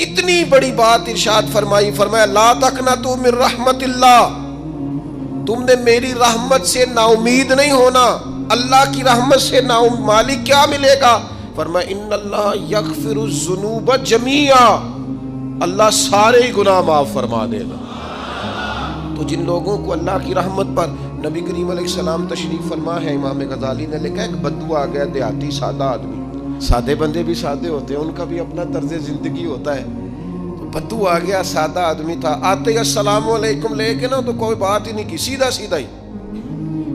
کتنی بڑی بات ارشاد فرمائی، فرمایا لا تقنطوا من رحمت اللہ، تم نے میری رحمت سے نا امید نہیں ہونا۔ اللہ کی رحمت سے نا مالک کیا ملے گا؟ فرمایا ان اللہ یغفر الذنوب جمیعا، اللہ سارے گناہ معاف فرما دے گا۔ تو جن لوگوں کو اللہ کی رحمت پر نبی کریم علیہ السلام تشریف فرما ہے، امام غزالی نے لکھا ایک بدو آ گیا، دیہاتی سادہ آدمی، سادے بندے بھی سادے ہوتے ہیں، ان کا بھی اپنا طرز زندگی ہوتا ہے۔ تو بدو آ گیا، سادہ آدمی تھا، آتے ہی السلام علیکم لے کے نا تو کوئی بات ہی نہیں کی، سیدھا سیدھا ہی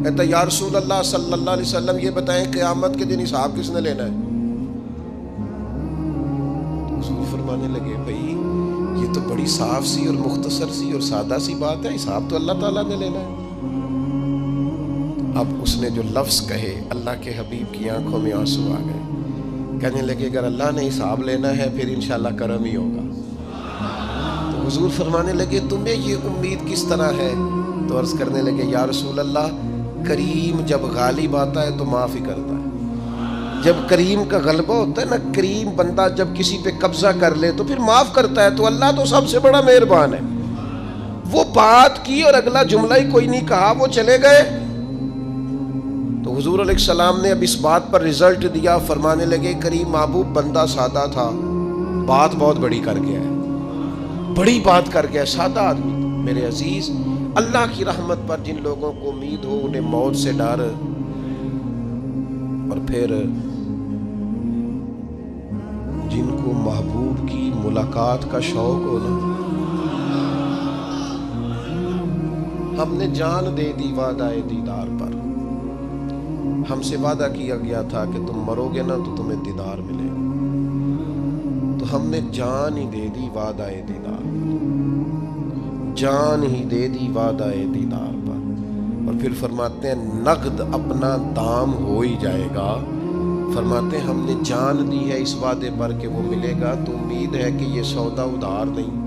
کہتا یا رسول اللہ صلی اللہ علیہ وسلم یہ بتائیں قیامت کے دن حساب کس نے لینا ہے؟ حضور فرمانے لگے بھائی یہ تو بڑی صاف سی اور مختصر سی اور سادہ سی بات ہے، حساب تو اللہ تعالیٰ نے لینا ہے۔ اب اس نے جو لفظ کہے اللہ کے حبیب کی آنکھوں میں آنسو آ گئے، کہنے لگے اگر اللہ نے حساب لینا ہے پھر انشاءاللہ کرم ہی ہوگا۔ تو حضور فرمانے لگے تمہیں یہ امید کس طرح ہے؟ تو عرض کرنے لگے یا رسول اللہ کریم جب غالب آتا ہے تو معاف ہی کرتا ہے۔ جب کریم کا غلبہ ہوتا ہے نا، کریم بندہ جب کسی پہ قبضہ کر لے تو پھر معاف کرتا ہے، تو اللہ تو سب سے بڑا مہربان ہے۔ وہ بات کی اور اگلا جملہ ہی کوئی نہیں کہا، وہ چلے گئے۔ تو حضور علیہ السلام نے اب اس بات پر رزلٹ دیا، فرمانے لگے کریم محبوب بندہ سادہ تھا، بات بہت بڑی کر گیا ہے، بڑی بات کر گیا، سادہ آدمی۔ میرے عزیز، اللہ کی رحمت پر جن لوگوں کو امید ہو، انہیں موت سے ڈر اور پھر جن کو محبوب کی ملاقات کا شوق ہو نا، ہم نے جان دے دی وعدہ دیدار پر، ہم سے وعدہ کیا گیا تھا کہ تم مرو گے نا تو تمہیں دیدار ملے گا، تو ہم نے جان ہی دے دی وعدہ دیدار پر، جان ہی دے دی وعدہ دیدار پر۔ اور پھر فرماتے ہیں نقد اپنا دام ہو ہی جائے گا، فرماتے ہیں ہم نے جان دی ہے اس وعدے پر کہ وہ ملے گا، تو امید ہے کہ یہ سودا ادھار نہیں۔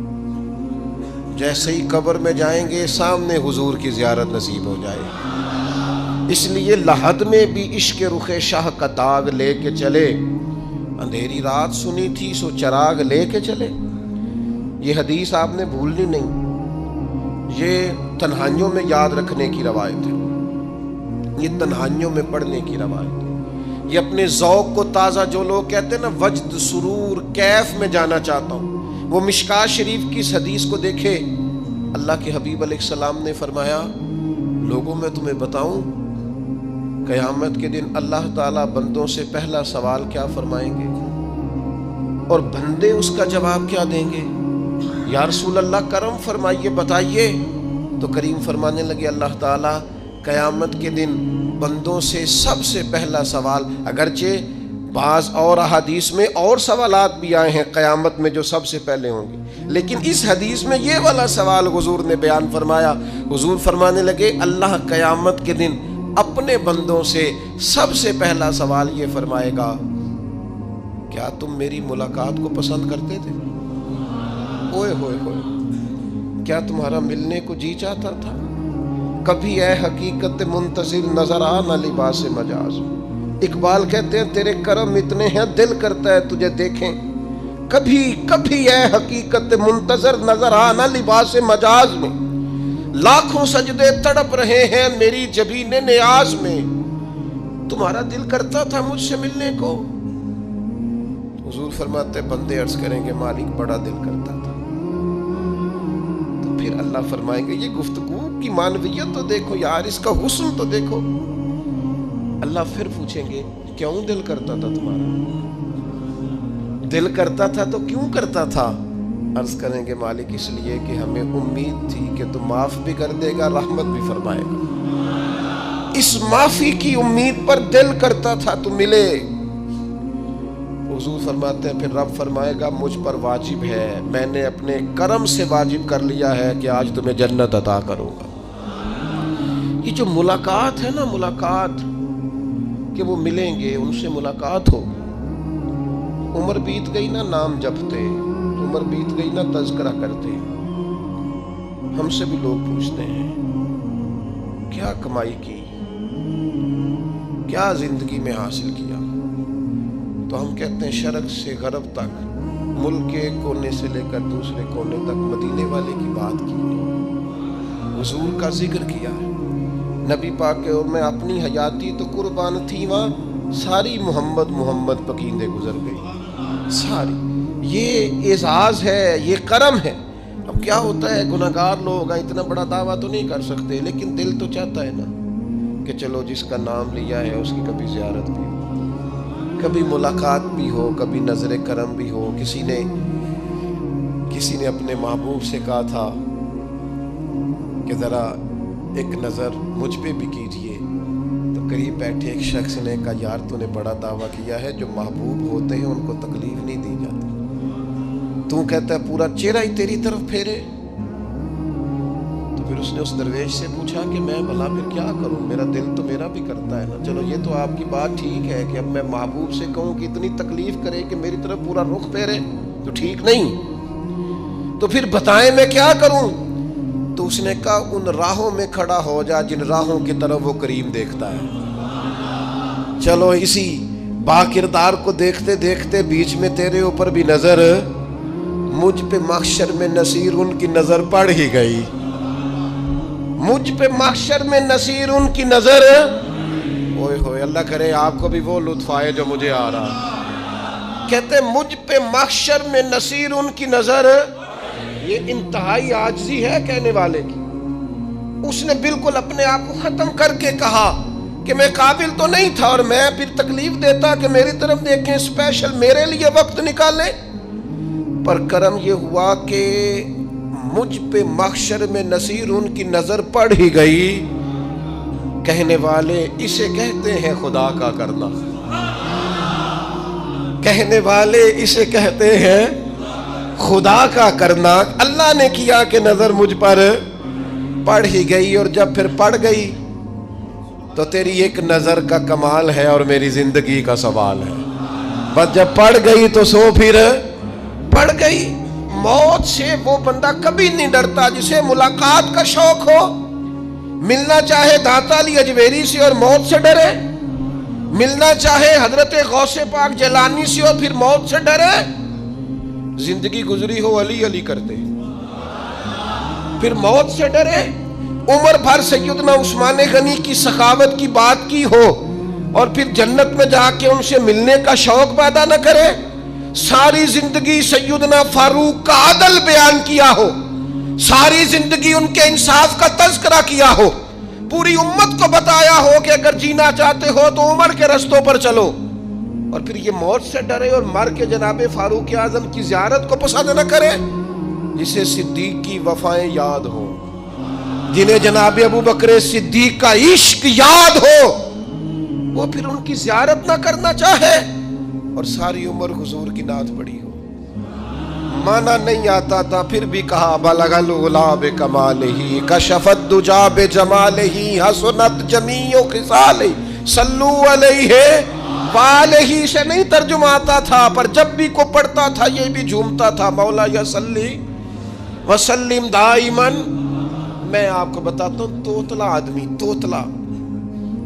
جیسے ہی قبر میں جائیں گے سامنے حضور کی زیارت نصیب ہو جائے گی۔ اس لیے لحد میں بھی عشق رخ شاہ کا داغ لے کے چلے، اندھیری رات سنی تھی سو چراغ لے کے چلے۔ یہ حدیث آپ نے بھولنی نہیں، یہ تنہائیوں میں یاد رکھنے کی روایت ہے، یہ تنہائیوں میں پڑھنے کی روایت ہے۔ یہ اپنے ذوق کو تازہ، جو لوگ کہتے ہیں نا وجد سرور کیف میں جانا چاہتا ہوں، وہ مشکات شریف کی اس حدیث کو دیکھے۔ اللہ کے حبیب علیہ السلام نے فرمایا لوگوں میں تمہیں بتاؤں قیامت کے دن اللہ تعالیٰ بندوں سے پہلا سوال کیا فرمائیں گے اور بندے اس کا جواب کیا دیں گے؟ یا رسول اللہ کرم فرمائیے بتائیے۔ تو کریم فرمانے لگے اللہ تعالیٰ قیامت کے دن بندوں سے سب سے پہلا سوال، اگرچہ بعض اور احادیث میں اور سوالات بھی آئے ہیں قیامت میں جو سب سے پہلے ہوں گے، لیکن اس حدیث میں یہ والا سوال حضور نے بیان فرمایا۔ حضور فرمانے لگے اللہ قیامت کے دن اپنے بندوں سے سب سے پہلا سوال یہ فرمائے گا کیا تم میری ملاقات کو پسند کرتے تھے؟ اوئے ہوئے ہوئے، کیا تمہارا ملنے کو جی چاہتا تھا؟ کبھی اے حقیقت منتظر نظر آ نہ لباس مجاز۔ اقبال کہتے ہیں تیرے کرم اتنے ہیں دل کرتا ہے تجھے دیکھیں، کبھی کبھی اے حقیقت منتظر نظر آ نہ لباس مجاز میں، لاکھوں سجدے تڑپ رہے ہیں میری جبین نیاز میں، تمہارا دل کرتا تھا مجھ سے ملنے کو؟ حضور فرماتے بندے عرض کریں گے مالک بڑا دل کرتا تھا۔ تو پھر اللہ فرمائیں گے یہ گفتگو کی معنویت تو دیکھو یار، اس کا حسن تو دیکھو۔ اللہ پھر پوچھیں گے کیوں دل کرتا تھا تمہارا؟ دل کرتا تھا تو کیوں کرتا تھا؟ عرض کریں گے مالک اس لیے کہ ہمیں امید تھی کہ تو معاف بھی کر دے گا، رحمت بھی فرمائے گا، اس معافی کی امید پر دل کرتا تھا تو ملے۔ حضور فرماتے ہیں پھر رب فرمائے گا مجھ پر واجب ہے، میں نے اپنے کرم سے واجب کر لیا ہے کہ آج تمہیں جنت عطا کروں گا۔ یہ جو ملاقات ہے نا، ملاقات کہ وہ ملیں گے، ان سے ملاقات ہو۔ عمر بیت گئی نا نام جپتے، عمر بیت گئی نا تذکرہ کرتے، ہم سے بھی لوگ پوچھتے ہیں کیا کمائی کی، کیا زندگی میں حاصل کیا، تو ہم کہتے ہیں شرق سے غرب تک ملک کے ایک کونے سے لے کر دوسرے کونے تک مدینے والے کی بات کی، حضور کا ذکر کیا ہے۔ نبی پاک کے میں اپنی حیاتی تو قربان تھی، وہاں ساری محمد محمد پکیندے گزر گئی ساری۔ یہ اعزاز ہے، یہ کرم ہے۔ اب کیا ہوتا ہے، گناہگار لوگ ہیں، اتنا بڑا دعویٰ تو نہیں کر سکتے، لیکن دل تو چاہتا ہے نا کہ چلو جس کا نام لیا ہے اس کی کبھی زیارت بھی ہو، کبھی ملاقات بھی ہو، کبھی نظر کرم بھی ہو۔ کسی نے اپنے محبوب سے کہا تھا کہ ذرا ایک نظر مجھ پہ بھی کیجئے، تو قریب بیٹھے ایک شخص نے کہا یار تو نے بڑا دعویٰ کیا ہے، جو محبوب ہوتے ہیں ان کو تکلیف نہیں دی جاتی، تو کہتا ہے پورا چہرہ ہی تیری طرف پھیرے۔ تو پھر اس نے اس درویش سے پوچھا کہ میں بھلا پھر کیا کروں، میرا دل تو میرا بھی کرتا ہے نا، چلو یہ تو آپ کی بات ٹھیک ہے کہ اب میں محبوب سے کہوں کہ اتنی تکلیف کرے کہ میری طرف پورا رخ پھیرے تو ٹھیک نہیں، تو پھر بتائیں میں کیا کروں؟ تو اس نے کہا ان راہوں میں کھڑا ہو جا جن راہوں کی طرف وہ کریم دیکھتا ہے۔ چلو اسی با کردار کو دیکھتے دیکھتے بیچ میں تیرے اوپر بھی نظر، مجھ پہ محشر میں نصیر ان کی نظر پڑ ہی گئی، مجھ پہ محشر میں نصیر ان کی نظر، اوئے ہوئے اللہ کرے آپ کو بھی وہ لطف آئے جو مجھے آ رہا۔ کہتے مجھ پہ محشر میں نصیر ان کی نظر، یہ انتہائی عاجزی ہے کہنے والے کی۔ اس نے بالکل اپنے آپ کو ختم کر کے کہا کہ میں قابل تو نہیں تھا، اور میں پھر تکلیف دیتا کہ میری طرف دیکھیں، اسپیشل میرے لیے وقت نکالیں۔ پر کرم یہ ہوا کہ مجھ پہ محشر میں نصیر ان کی نظر پڑ ہی گئی۔ کہنے والے اسے کہتے ہیں خدا کا کرنا، کہنے والے اسے کہتے ہیں خدا کا کرنا۔ اللہ نے کیا کہ نظر مجھ پر پڑ ہی گئی، اور جب پھر پڑ گئی تو تیری ایک نظر کا کمال ہے اور میری زندگی کا سوال ہے۔ بس جب پڑ گئی تو سو پھر پڑ گئی۔ موت سے وہ بندہ کبھی نہیں ڈرتا جسے ملاقات کا شوق ہو، ملنا چاہے داتا علی اجویری سے اور موت سے ڈرے، ملنا چاہے حضرت غوث پاک جیلانی سے اور پھر موت سے ڈرے۔ زندگی گزری ہو علی علی کرتے پھر موت سے ڈرے، عمر بھر سیدنا عثمان غنی کی سخاوت کی بات کی ہو اور پھر جنت میں جا کے ان سے ملنے کا شوق پیدا نہ کرے، ساری زندگی سیدنا فاروق کا عدل بیان کیا ہو، ساری زندگی ان کے انصاف کا تذکرہ کیا ہو، پوری امت کو بتایا ہو کہ اگر جینا چاہتے ہو تو عمر کے رستوں پر چلو، اور پھر یہ موت سے ڈرے اور مر کے جناب فاروق اعظم کی زیارت کو پسند نہ کرے۔ جسے صدیق کی وفائیں یاد ہو، جنہیں جناب ابو بکر صدیق کا عشق یاد ہو، وہ پھر ان کی زیارت نہ کرنا چاہے اور ساری عمر حضور کی نعت پڑھی ہو۔ مانا نہیں آتا تھا پھر بھی کہا بلغ العلا بکمالہ کشف الدجا بجمالہ حسنت جمیع خصالہ صلو علیہ والہ سے نہیں ترجمہ آتا تھا، پر جب بھی کو پڑھتا تھا یہ بھی جھومتا تھا مولا یا صلی وسلم دائماً۔ میں آپ کو بتاتا ہوں توتلا آدمی، توتلا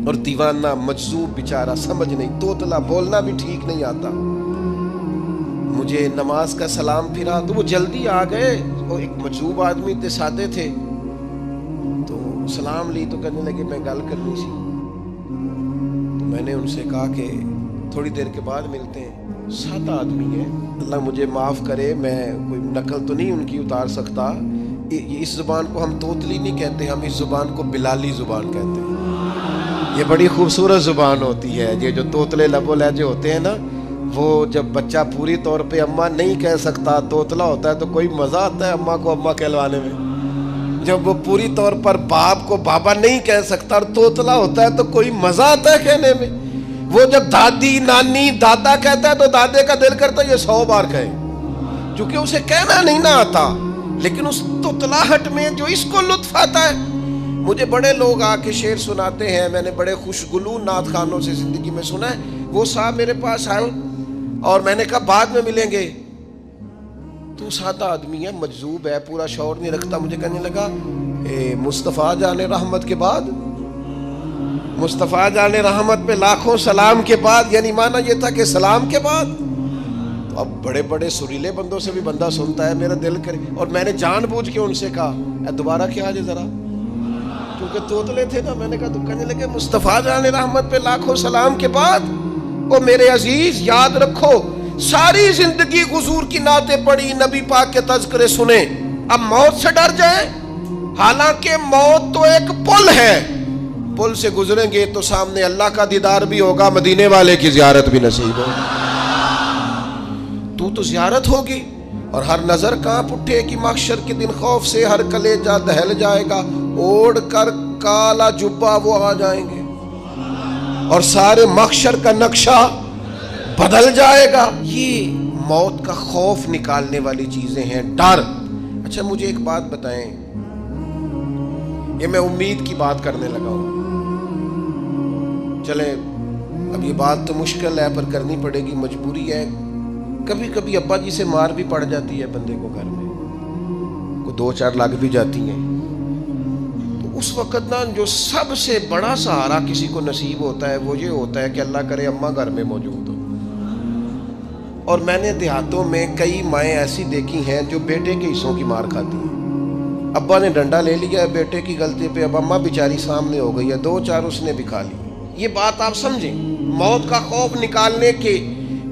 اور دیوانہ مجذوب بیچارہ، سمجھ نہیں، توتلا بولنا بھی ٹھیک نہیں آتا۔ مجھے نماز کا سلام پھرا تو وہ جلدی آ گئے، وہ ایک مجذوب آدمی تھے، سادے تھے، تو سلام لی تو کہنے لگے میں گل کرنی سی، تو میں نے ان سے کہا کہ تھوڑی دیر کے بعد ملتے ہیں۔ سادہ آدمی ہے، اللہ مجھے معاف کرے، میں کوئی نقل تو نہیں ان کی اتار سکتا، اس زبان کو ہم توتلی نہیں کہتے، ہم اس زبان کو بلالی زبان کہتے ہیں۔ یہ بڑی خوبصورت زبان ہوتی ہے، یہ جو توتلے لب و لہجے ہوتے ہیں نا، وہ جب بچہ پوری طور پہ اماں نہیں کہہ سکتا، توتلا ہوتا ہے تو کوئی مزہ آتا ہے اماں کو اماں کہلوانے میں۔ جب وہ پوری طور پر باپ کو بابا نہیں کہہ سکتا اور توتلا ہوتا ہے تو کوئی مزہ آتا ہے کہنے میں۔ وہ جب دادی نانی دادا کہتا ہے تو دادے کا دل کرتا ہے یہ 100 بار کہے، چونکہ اسے کہنا نہیں نہ آتا، لیکن اس توتلاہٹ میں جو اس کو لطف آتا ہے۔ مجھے بڑے لوگ آ کے شعر سناتے ہیں، میں نے بڑے خوشگلو نعت خانوں سے زندگی میں سنا ہے، وہ صاحب میرے پاس آئے اور میں نے کہا بعد میں ملیں گے، تو سادہ آدمی ہے، مجذوب ہے، پورا شعور نہیں رکھتا، مجھے کہنے لگا مصطفیٰ جان رحمت کے بعد، مصطفیٰ جان رحمت پہ لاکھوں سلام کے بعد، یعنی معنی یہ تھا کہ سلام کے بعد، تو اب بڑے بڑے سریلے بندوں سے بھی بندہ سنتا ہے میرا دل کرے، اور میں نے جان بوجھ کے ان سے کہا دوبارہ کیا آج ذرا، کیونکہ توتلے تھے نا، میں نے کہا تو کہنے لگے مصطفیٰ جان رحمت پہ لاکھوں سلام کے بعد او میرے عزیز یاد رکھو ساری زندگی حضور کی نعتیں پڑھی، نبی پاک کے تذکرے سنے، اب موت سے ڈر جائیں؟ حالانکہ موت تو ایک پل ہے، پل سے گزریں گے تو سامنے اللہ کا دیدار بھی ہوگا، مدینے والے کی زیارت بھی نصیب ہوگی، تو زیارت ہوگی، اور ہر نظر کانپ اٹھے کہ محشر کے دن خوف سے ہر کلیجہ دہل جائے گا، اوڑھ کر کالا جبہ وہ آ جائیں گے اور سارے محشر کا نقشہ بدل جائے گا۔ یہ موت کا خوف نکالنے والی چیزیں ہیں، ڈر۔ اچھا مجھے ایک بات بتائیں، یہ میں امید کی بات کرنے لگا ہوں، چلیں اب یہ بات تو مشکل ہے پر کرنی پڑے گی، مجبوری ہے۔ کبھی کبھی ابا جی سے مار بھی پڑ جاتی ہے بندے کو، گھر میں کوئی 2-4 لگ بھی جاتی ہیں، تو اس وقت نا جو سب سے بڑا سہارا کسی کو نصیب ہوتا ہے وہ یہ ہوتا ہے کہ اللہ کرے اماں گھر میں موجود ہو۔ اور میں نے دیہاتوں میں کئی مائیں ایسی دیکھی ہیں جو بیٹے کے حصوں کی مار کھاتی ہیں، ابا نے ڈنڈا لے لیا ہے بیٹے کی غلطی پہ، اب اماں بیچاری سامنے ہو گئی ہے، 2-4 اس نے بھی کھا لی۔ یہ بات آپ سمجھیں، موت کا خوف نکالنے کے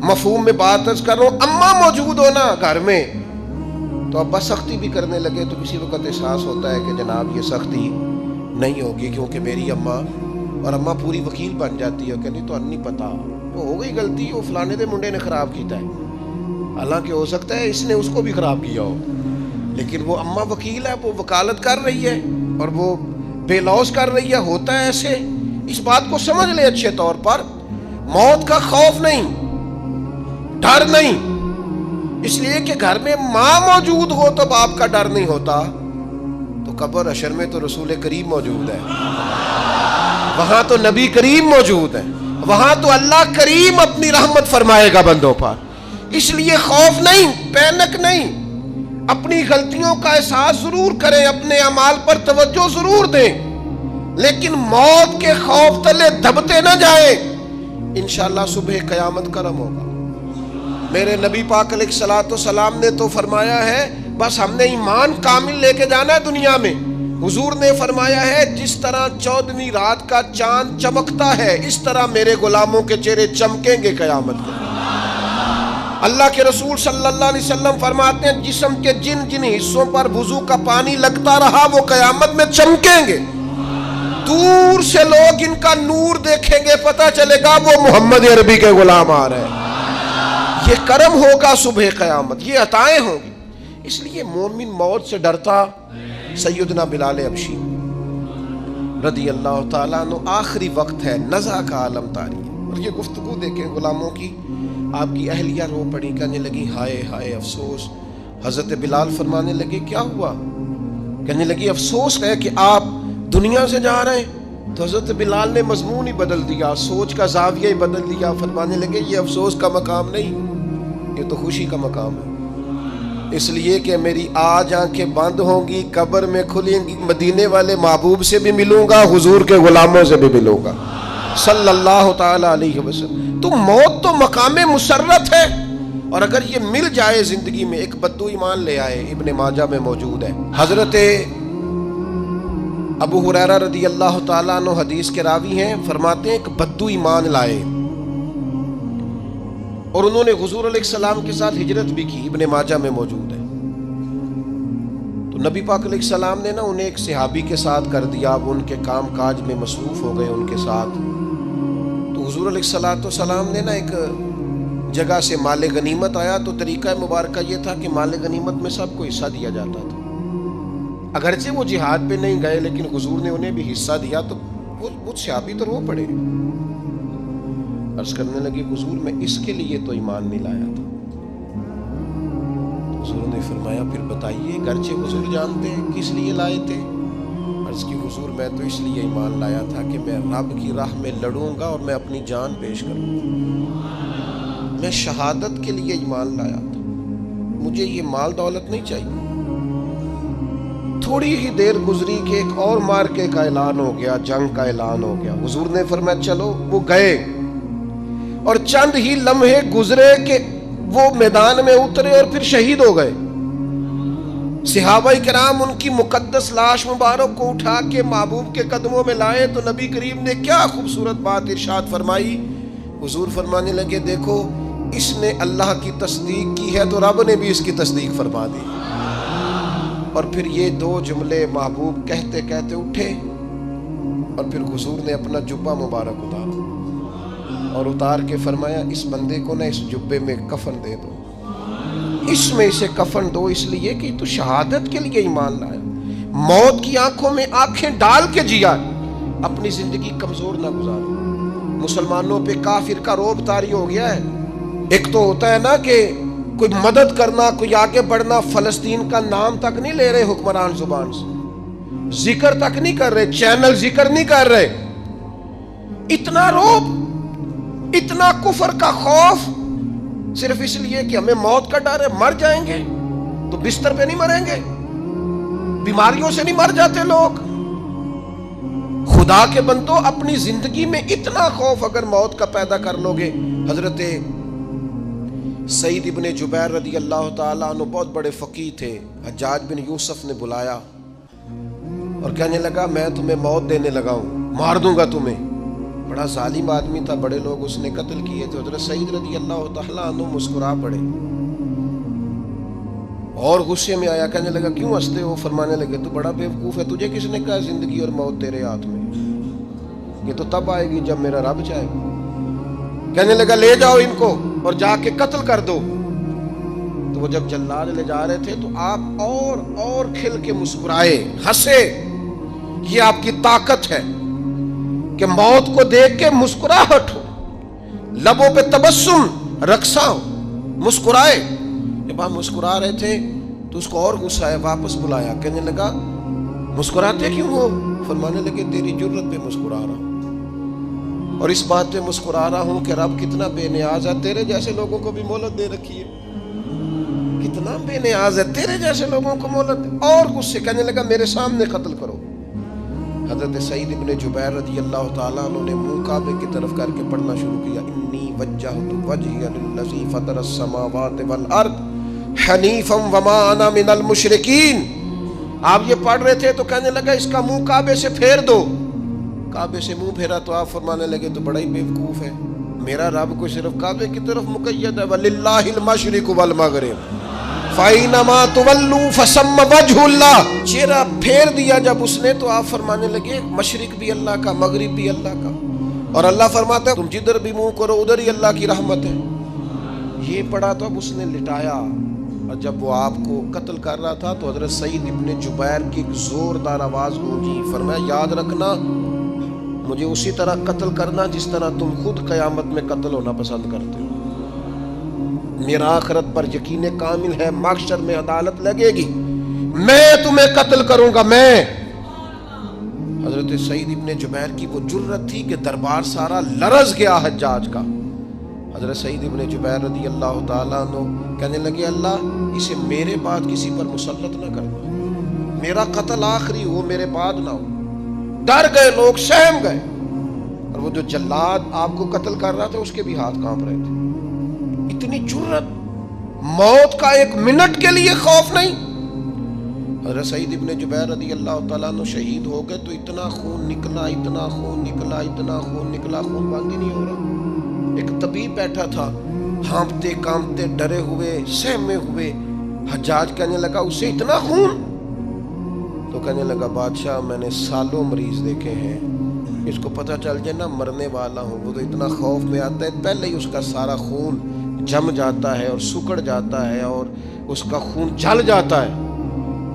مفہوم میں بات عرض کر رہا ہوں۔ اماں موجود ہونا گھر میں تو ابا سختی بھی کرنے لگے تو کسی وقت احساس ہوتا ہے کہ جناب یہ سختی نہیں ہوگی کیونکہ میری اماں، اور اماں پوری وکیل بن جاتی ہے، کہنی تو نہیں پتا وہ ہو گئی غلطی، وہ فلانے دے منڈے نے خراب کیتا ہے، حالانکہ ہو سکتا ہے اس نے اس کو بھی خراب کیا ہو، لیکن وہ اماں وکیل ہے، وہ وکالت کر رہی ہے اور وہ بے لوث کر رہی ہے، ہوتا ہے ایسے۔ اس بات کو سمجھ لے اچھے طور پر، موت کا خوف نہیں، ڈر نہیں، اس لیے کہ گھر میں ماں موجود ہو تو باپ کا ڈر نہیں ہوتا، تو قبر حشر میں تو رسول کریم موجود ہے، وہاں تو نبی کریم موجود ہے، وہاں تو اللہ کریم اپنی رحمت فرمائے گا بندوں پر، اس لیے خوف نہیں، پینک نہیں، اپنی غلطیوں کا احساس ضرور کریں، اپنے اعمال پر توجہ ضرور دیں، لیکن موت کے خوف تلے دبتے نہ جائیں، انشاءاللہ صبح قیامت کرم ہوگا۔ میرے نبی پاک علیہ الصلوۃ والسلام نے تو فرمایا ہے بس ہم نے ایمان کامل لے کے جانا ہے دنیا میں۔ حضور نے فرمایا ہے جس طرح 14ویں رات کا چاند چمکتا ہے اس طرح میرے غلاموں کے چہرے چمکیں گے قیامت کو۔ اللہ کے رسول صلی اللہ علیہ وسلم فرماتے ہیں جسم کے جن جن حصوں پر وضو کا پانی لگتا رہا وہ قیامت میں چمکیں گے، دور سے لوگ ان کا نور دیکھیں گے، پتہ چلے گا وہ محمد عربی کے غلام آ رہے ہیں۔ یہ کرم ہوگا صبح قیامت، یہ عطائیں ہوں گی، اس لیے مومن موت سے ڈرتا۔ سیدنا بلال حبشی رضی اللہ تعالیٰ عنہ، آخری وقت ہے، نزع کا عالم طاری ہے، اور یہ گفتگو دیکھیں غلاموں کی، آپ کی اہلیہ رو پڑی، کہنے لگی ہائے ہائے افسوس۔ حضرت بلال فرمانے لگے کیا ہوا؟ کہنے لگی افسوس ہے کہ آپ دنیا سے جا رہے ہیں۔ تو حضرت بلال نے مضمون ہی بدل دیا، سوچ کا زاویہ ہی بدل دیا، فرمانے لگے یہ افسوس کا مقام نہیں، یہ تو خوشی کا مقام ہے، اس لیے کہ میری آج آنکھیں بند ہوں گی، قبر میں کھلیں گی، مدینے والے محبوب سے بھی ملوں گا، حضور کے غلاموں سے بھی ملوں گا صلی اللہ تعالی علیہ وسلم۔ تو موت تو مقام مسرت ہے، اور اگر یہ مل جائے زندگی میں۔ ایک بدو ایمان لے آئے، ابن ماجہ میں موجود ہے، حضرت ابو ہریرہ رضی اللہ تعالیٰ عنہ حدیث کے راوی ہیں، فرماتے ہیں ایک بدو ایمان لائے اور انہوں نے حضور علیہ السلام کے ساتھ ہجرت بھی کی، ابن ماجہ میں موجود ہے۔ تو نبی پاک علیہ السلام نے نا انہیں ایک صحابی کے ساتھ کر دیا، وہ ان کے کام کاج میں مصروف ہو گئے ان کے ساتھ۔ تو حضور علیہ السلام نے نا ایک جگہ سے مال غنیمت آیا، تو طریقہ مبارکہ یہ تھا کہ مال غنیمت میں سب کو حصہ دیا جاتا تھا، اگرچہ وہ جہاد پہ نہیں گئے لیکن حضور نے انہیں بھی حصہ دیا۔ تو وہ صحابی تو رو پڑے، عرض کرنے لگی حضور میں اس کے لیے تو ایمان نہیں لایا تھا۔ حضور نے فرمایا پھر بتائیے، گرچہ حضور جانتے ہیں کس لیے لائے تھے؟ عرض کی حضور میں تو اس لیے ایمان لایا تھا کہ میں رب کی راہ میں لڑوں گا اور میں اپنی جان پیش کروں گا، میں شہادت کے لیے ایمان لایا تھا، مجھے یہ مال دولت نہیں چاہیے۔ تھوڑی ہی دیر گزری کہ ایک اور مارکے کا اعلان ہو گیا، جنگ کا اعلان ہو گیا۔ حضور نے فرمایا چلو، وہ گئے اور چند ہی لمحے گزرے کہ وہ میدان میں اترے اور پھر شہید ہو گئے. صحابہ کرام ان کی مقدس لاش مبارک کو اٹھا کے محبوب کے قدموں میں لائے تو نبی کریم نے کیا خوبصورت بات ارشاد فرمائی. حضور فرمانے لگے دیکھو اس نے اللہ کی تصدیق کی ہے تو رب نے بھی اس کی تصدیق فرما دی. اور پھر یہ دو جملے محبوب کہتے کہتے اٹھے اور پھر حضور نے اپنا جبہ مبارک اتارا اور اتار کے فرمایا اس بندے کو نہ اس جبے میں کفن دے دو, اس میں اسے کفن دو, اس لیے کہ تو شہادت کے لیے ایمان لایا, موت کی آنکھوں میں آنکھیں ڈال کے جیا, اپنی زندگی کمزور نہ گزاری. مسلمانوں پہ کافر کا رعب طاری ہو گیا ہے. ایک تو ہوتا ہے نا کہ کوئی مدد کرنا, کوئی آگے بڑھنا, فلسطین کا نام تک نہیں لے رہے حکمران زبان سے, ذکر تک نہیں کر رہے, چینل ذکر نہیں کر رہے. اتنا رعب, اتنا کفر کا خوف, صرف اس لیے کہ ہمیں موت کا ڈر ہے. مر جائیں گے تو بستر پہ نہیں مریں گے, بیماریوں سے نہیں مر جاتے لوگ. خدا کے بندو اپنی زندگی میں اتنا خوف اگر موت کا پیدا کر لو گے. حضرت سعید ابن جبیر رضی اللہ تعالیٰ عنہ بہت بڑے فقیہ تھے. حجاج بن یوسف نے بلایا اور کہنے لگا میں تمہیں موت دینے لگا ہوں, مار دوں گا تمہیں. بڑا ظالم آدمی تھا, بڑے لوگ اس نے قتل کیے تھے. حضرت سعید رضی اللہ تعالیٰ عنہ مسکرا پڑے اور غصے میں آیا, کہنے لگا کیوں ہنستے ہو؟ فرمانے لگے تو بڑا بیوقوف ہے, تجھے کس نے کہا زندگی اور موت تیرے ہاتھ میں, یہ تو تب آئے گی جب میرا رب چاہے گا. کہنے لگا لے جاؤ ان کو اور جا کے قتل کر دو. تو وہ جب جلاد لے جا رہے تھے تو آپ اور کھل کے مسکرائے, ہنسے. یہ آپ کی طاقت ہے کہ موت کو دیکھ کے مسکراہٹ ہو, لبوں پہ تبسم رقصہ ہو, مسکرائے. جب آپ مسکرا رہے تھے تو اس کو اور غصہ آیا, واپس بلایا. کہنے لگا مسکراتے کیوں ہو؟ فرمانے لگے تیری جرت پہ مسکرا رہا ہوں, اور اس بات پہ مسکرا رہا ہوں کہ رب کتنا بے نیاز ہے, تیرے جیسے لوگوں کو بھی مہلت دے رکھی ہے. کتنا بے نیاز ہے, تیرے جیسے لوگوں کو مہلت دے. اور غصے, کہنے لگا میرے سامنے قتل کرو. حضرت سعید ابن جبیر رضی اللہ تعالیٰ عنہ نے منہ کعبے کی طرف کر کے پڑھنا شروع کیا, انی وجہت وجہی للذی فطر السماوات والارض حنیفا وما انا من المشرکین. آپ یہ پڑھ رہے تھے تو کہنے لگا اس کا منہ کعبے سے پھیر دو. کعبے سے منہ پھیرا تو آپ فرمانے لگے تو بڑا ہی بیوقوف ہے, میرا رب کو صرف کعبے کی طرف مقید ہے, وَلِلَّهِ الْمَشْرِقُ وَالْمَغْرِبُ فَأَيْنَمَا تُوَلُّوا فَثَمَّ وَجْهُ اللَّهِ. چہرہ پھیر دیا جب اس نے تو آپ فرمانے لگے مشرق بھی اللہ کا, مغرب بھی اللہ کا. اور اللہ فرماتا ہے تم جدھر بھی منہ کرو ادھر ہی اللہ کی رحمت ہے. یہ پڑھا تو اب اس نے لٹایا, اور جب وہ آپ کو قتل کر رہا تھا تو حضرت سعید ابن جبیر کی ایک زوردار آواز گونجی. فرمایا یاد رکھنا مجھے اسی طرح قتل کرنا جس طرح تم خود قیامت میں قتل ہونا پسند کرتے ہو. میرا آخرت پر یقین کامل ہے, محشر میں عدالت لگے گی, میں تمہیں قتل کروں گا میں. حضرت سعید ابن جبیر کی وہ جرت تھی کہ دربار سارا لرز گیا حجاج کا. حضرت سعید ابن جبیر رضی اللہ تعالیٰ عنہ کہنے لگے اللہ اسے میرے بعد کسی پر مسلط نہ کرنا, میرا قتل آخری ہو, میرے بعد نہ ہو. ڈر گئے لوگ, سہم گئے. اور وہ جو جلاد آپ کو قتل کر رہا تھا اس کے بھی ہاتھ کانپ رہے تھے. اتنی جرت, موت کا ایک منٹ کے لیے خوف نہیں. حضرت سعید ابن جبیر رضی اللہ تعالیٰ عنہ شہید ہو گئے تو اتنا خون نکلا, اتنا خون نکلا, اتنا خون نکلا, خون بند ہی نہیں ہو رہا. ایک طبیب بیٹھا تھا, ہانپتے کانپتے ڈرے ہوئے سہمے ہوئے. حجاج کہنے لگا اسے اتنا خون؟ تو کہنے لگا بادشاہ میں نے سالوں مریض دیکھے ہیں, اس کو پتہ چل جائے نا مرنے والا ہوں وہ تو اتنا خوف میں آتا ہے, پہلے ہی اس کا سارا خون جم جاتا ہے اور سکڑ جاتا ہے اور اس کا خون جل جاتا ہے.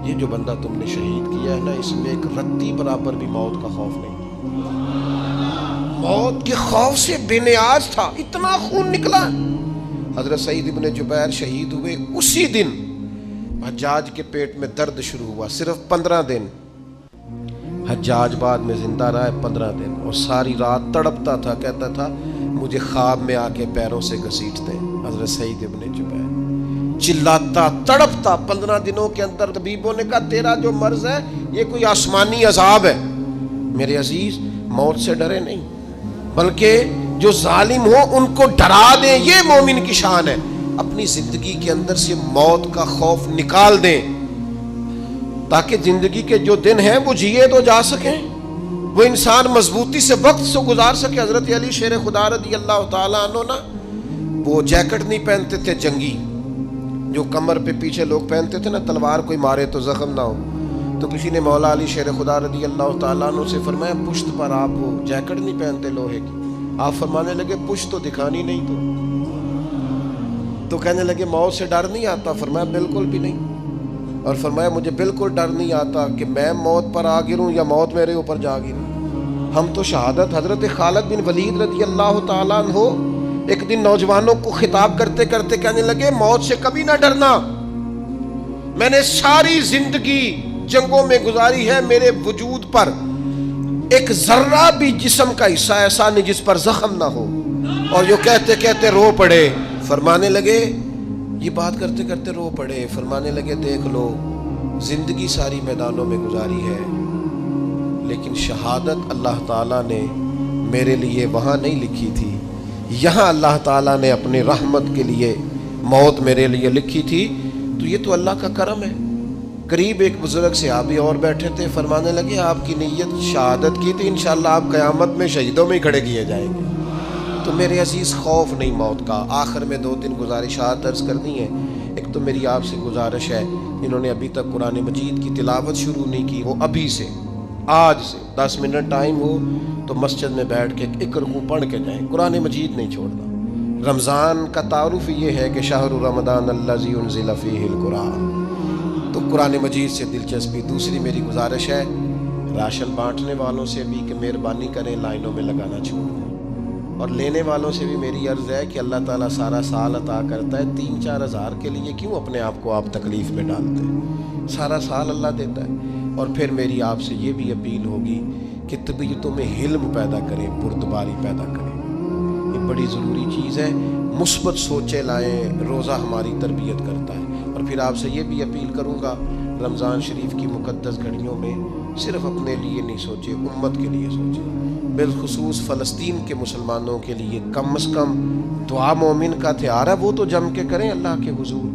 یہ جو بندہ تم نے شہید کیا ہے نا اس میں ایک رتی برابر بھی موت کا خوف نہیں, موت کے خوف سے بے نیاز تھا, اتنا خون نکلا. حضرت سعید ابن جبیر شہید ہوئے اسی دن حجاج کے پیٹ میں درد شروع ہوا. صرف 15 دن حجاج بعد میں زندہ رہا ہے, 15 دن, اور ساری رات تڑپتا تھا, کہتا تھا مجھے خواب میں آ کے پیروں سے گھسیٹتے ہیں. حضرت سعید ابن جبیر چلاتا تڑپتا 15 دنوں کے اندر. طبیبوں نے کہا تیرا جو مرض ہے یہ کوئی آسمانی عذاب ہے. میرے عزیز موت سے ڈرے نہیں بلکہ جو ظالم ہو ان کو ڈرا دیں, یہ مومن کی شان ہے. اپنی زندگی کے اندر سے موت کا خوف نکال دیں، تاکہ زندگی کے جو دن ہیں وہ جیے تو جا سکیں، وہ انسان مضبوطی سے وقت سے گزار سکے۔ حضرت علی شیر خدا رضی اللہ تعالیٰ عنہ نا، وہ جیکٹ نہیں پہنتے تھے جنگی، جو کمر پہ پیچھے لوگ پہنتے تھے نا، تلوار کوئی مارے تو زخم نہ ہو۔ تو کسی نے مولا علی شیر خدا رضی اللہ تعالیٰ عنہ سے فرمایا پشت پر آپ وہ جیکٹ نہیں پہنتے لوہے کی؟ آپ فرمانے لگے پشت تو دکھانی نہیں تو کہنے لگے موت سے ڈر نہیں آتا؟ فرمایا بالکل بھی نہیں، اور فرمایا مجھے بالکل ڈر نہیں آتا کہ میں موت پر آ گروں یا موت میرے اوپر جا گرے۔ ہم تو شہادت، حضرت خالد بن ولید رضی اللہ تعالیٰ عنہ ایک دن نوجوانوں کو خطاب کرتے کرتے کہنے لگے موت سے کبھی نہ ڈرنا، میں نے ساری زندگی جنگوں میں گزاری ہے، میرے وجود پر ایک ذرہ بھی جسم کا حصہ ایسا نہیں جس پر زخم نہ ہو۔ اور جو کہتے کہتے رو پڑے، فرمانے لگے، یہ بات کرتے کرتے رو پڑے، فرمانے لگے دیکھ لو زندگی ساری میدانوں میں گزاری ہے، لیکن شہادت اللہ تعالیٰ نے میرے لیے وہاں نہیں لکھی تھی، یہاں اللہ تعالیٰ نے اپنی رحمت کے لیے موت میرے لیے لکھی تھی۔ تو یہ تو اللہ کا کرم ہے۔ قریب ایک بزرگ صحابی اور بیٹھے تھے، فرمانے لگے آپ کی نیت شہادت کی تھی، انشاءاللہ آپ قیامت میں شہیدوں میں ہی کھڑے کیے جائیں گے۔ تو میرے عزیز خوف نہیں موت کا۔ آخر میں 2-3 گزارشات عرض کرنی ہے۔ ایک تو میری آپ سے گزارش ہے، انہوں نے ابھی تک قرآن مجید کی تلاوت شروع نہیں کی، وہ ابھی سے آج سے 10 منٹ ٹائم ہو تو مسجد میں بیٹھ کے ایک رکوع پڑھ کے جائیں، قرآن مجید نہیں چھوڑنا۔ رمضان کا تعارف یہ ہے کہ شہر رمضان الذی انزل فیہ القرآن، تو قرآن مجید سے دلچسپی۔ دوسری میری گزارش ہے راشن بانٹنے والوں سے بھی کہ مہربانی کریں لائنوں میں لگانا چھوڑ دیں، اور لینے والوں سے بھی میری عرض ہے کہ اللہ تعالیٰ سارا سال عطا کرتا ہے، 3-4 ہزار کے لیے کیوں اپنے آپ کو آپ تکلیف میں ڈالتے ہیں؟ سارا سال اللہ دیتا ہے۔ اور پھر میری آپ سے یہ بھی اپیل ہوگی کہ طبیعتوں میں حلم پیدا کریں، بردباری پیدا کریں، یہ بڑی ضروری چیز ہے۔ مثبت سوچیں لائیں، روزہ ہماری تربیت کرتا ہے۔ اور پھر آپ سے یہ بھی اپیل کروں گا، رمضان شریف کی مقدس گھڑیوں میں صرف اپنے لیے نہیں سوچے، امت کے لیے سوچیں، بالخصوص فلسطین کے مسلمانوں کے لیے کم از کم دعا مومن کا ہتھیار ہے، وہ تو جم کے کریں اللہ کے حضور۔